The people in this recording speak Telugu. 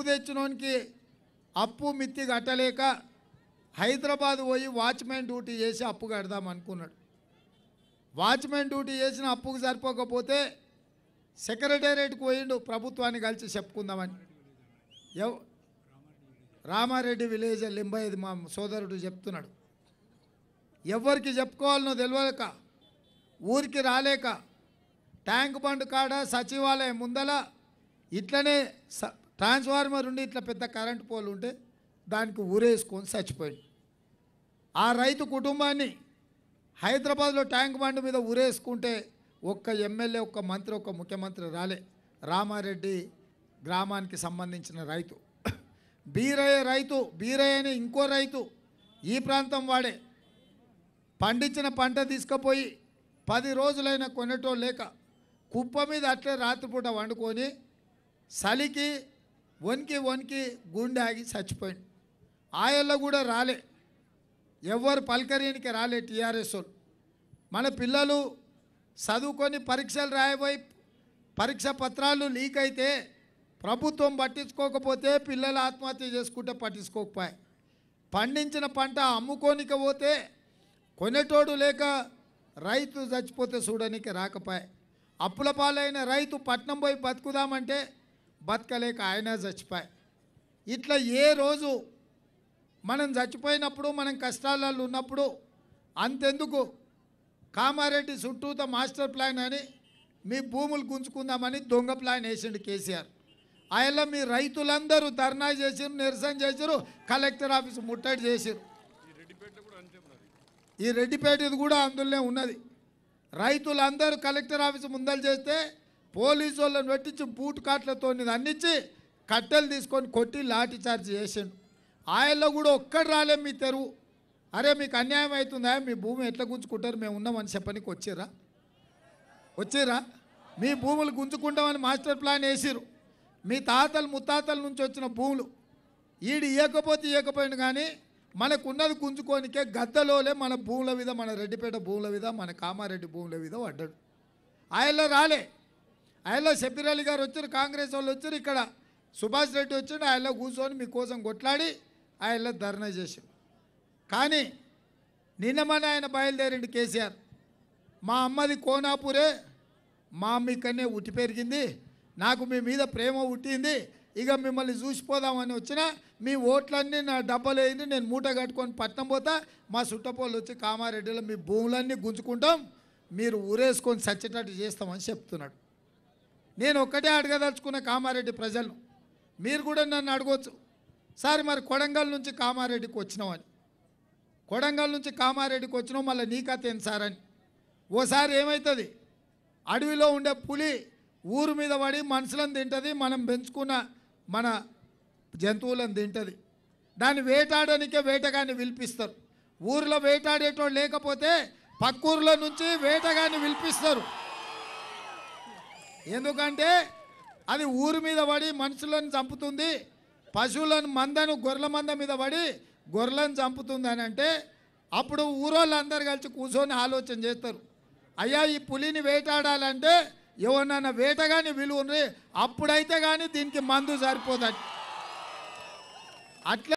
తెచ్చినోనికి అప్పు మిత్తి కట్టలేక హైదరాబాద్ పోయి వాచ్మెన్ డ్యూటీ చేసి అప్పు కడదాం అనుకున్నాడు. వాచ్మెన్ డ్యూటీ చేసిన అప్పుకు సరిపోకపోతే సెక్రటేరియట్కి పోయిండు ప్రభుత్వాన్ని కలిసి చెప్పుకుందామని. రామారెడ్డి విలేజ్ లింబయ్యది మా సోదరుడు చెప్తున్నాడు. ఎవరికి చెప్పుకోవాలనో తెలియక ఊరికి రాలేక ట్యాంక్ బండ్ కాడ సచివాలయం ముందల ఇట్లనే ట్రాన్స్ఫార్మర్ ఉండి ఇట్లా పెద్ద కరెంటు పోలు ఉంటే దానికి ఊరేసుకొని చచ్చిపోయింది. ఆ రైతు కుటుంబాన్ని హైదరాబాద్లో ట్యాంక్ బండ్ మీద ఊరేసుకుంటే ఒక్క ఎమ్మెల్యే, ఒక్క మంత్రి, ఒక్క ముఖ్యమంత్రి రాలే. రామారెడ్డి గ్రామానికి సంబంధించిన రైతు బీరయ్య రైతు, బీరయ్య అని ఇంకో రైతు ఈ ప్రాంతం వాడే పండించిన పంట తీసుకుపోయి 10 రోజులైన కొనేటో లేక కుప్ప మీద అట్లే రాత్రిపూట వండుకొని చలికి వణికి గుండె ఆగి చచ్చిపోయింది. ఆయల్లో కూడా రాలే, ఎవరు పలకరీనికి రాలే టీఆర్ఎస్ వాళ్ళు. మన పిల్లలు చదువుకొని పరీక్షలు రాయబోయి పరీక్ష పత్రాలు లీక్ అయితే ప్రభుత్వం పట్టించుకోకపోతే పిల్లలు ఆత్మహత్య చేసుకుంటే పట్టించుకోకపోయాయి. పండించిన పంట అమ్ముకోనిక పోతే కొనేటోడు లేక రైతు చచ్చిపోతే చూడడానికి రాకపోయాయి. అప్పుల పాలైన రైతు పట్నం పోయి బతుకుదామంటే బతకలేక ఆయన చచ్చిపోయాయి. ఇట్లా ఏ రోజు మనం చచ్చిపోయినప్పుడు, మనం కష్టాలలో ఉన్నప్పుడు అంతెందుకు కామారెడ్డి చుట్టూతో మాస్టర్ ప్లాన్ అని మీ భూములు గుంజుకుందామని దొంగ ప్లాన్ వేసిండు కేసీఆర్. ఆయనలో మీ రైతులందరూ ధర్నా చేసిరు, నిరసన చేసిరు, కలెక్టర్ ఆఫీస్ ముట్టడి చేసిరు. ఈ రెడ్డిపేటది కూడా అందులోనే ఉన్నది. రైతులందరూ కలెక్టర్ ఆఫీస్ ముందలు చేస్తే పోలీసు వాళ్ళని పెట్టించి బూట్ కాట్లతో అన్నిచ్చి కట్టెలు తీసుకొని కొట్టి లాఠీ చార్జ్ చేసిండు. ఆయనలో కూడా ఒక్కడు రాలే మీ తెరువు. అరే మీకు అన్యాయం అవుతుందా, మీ భూమి ఎట్లా గుంజుకుంటారు, మేము ఉన్నామని చెప్పనికి వచ్చిర్రా? మీ భూములు గుంజుకుంటామని మాస్టర్ ప్లాన్ వేసిరు. మీ తాతలు ముత్తాతల నుంచి వచ్చిన భూములు ఈడు ఇవ్వకపోయిన కానీ మనకున్నది గుంజుకోనికే గద్దలోలే మన భూముల మీద, మన రెడ్డిపేట భూముల మీద, మన కామారెడ్డి భూముల మీద పడ్డాడు. ఆయనలో రాలే. ఆయనలో షబీర్ అలీ గారు వచ్చారు, కాంగ్రెస్ వాళ్ళు వచ్చారు, ఇక్కడ సుభాష్ రెడ్డి వచ్చాడు. ఆయనలో కూర్చొని మీకోసం కొట్లాడి ఆయనలో ధర్నా చేశాడు. కానీ నిన్నమని ఆయన బయలుదేరిండు కేసీఆర్. మా అమ్మది కోనాపూరే, మా అమ్మ ఇక్కడనే ఉట్టి పెరిగింది, నాకు మీ మీద ప్రేమ పుట్టింది, ఇక మిమ్మల్ని చూసిపోదామని వచ్చిన మీ ఓట్లన్నీ నా డబ్బలు వేయింది, నేను మూట కట్టుకొని పట్నం పోతా, మా చుట్టపోళ్ళు వచ్చి కామారెడ్డిలో మీ భూములన్నీ గుంజుకుంటాం, మీరు ఊరేసుకొని చచ్చేటట్టు చేస్తామని చెప్తున్నాడు. నేను ఒక్కటే అడగదలుచుకున్న కామారెడ్డి ప్రజలను, మీరు కూడా నన్ను అడగవచ్చు, సార్ మరి కొడంగల్ నుంచి కామారెడ్డికి వచ్చినామని, కొడంగల్ నుంచి కామారెడ్డికి వచ్చినాం, మళ్ళీ నీ కథ ఏంటి సార్ అని. ఓసారి ఏమవుతుంది, అడవిలో ఉండే పులి ఊరు మీద పడి మనుషులను తింటుంది, మనం పెంచుకున్న మన జంతువులను తింటుంది. దాన్ని వేటాడడానికే వేటగాన్ని పిలిపిస్తారు. ఊరిలో వేటాడేటోడు లేకపోతే పక్కూరులో నుంచి వేటగాన్ని పిలిపిస్తారు. ఎందుకంటే అది ఊరి మీద పడి మనుషులను చంపుతుంది, పశువులను మందను గొర్రెల మంద మీద పడి గొర్రెలను చంపుతుంది అని అంటే అప్పుడు ఊరోళ్ళందరూ కలిసి కూర్చొని ఆలోచన చేస్తారు, అయ్యా ఈ పులిని వేటాడాలంటే ఎవరన్నా వేటగాని విలువ అప్పుడైతే కానీ దీనికి మందు సరిపోతుంది. అట్లా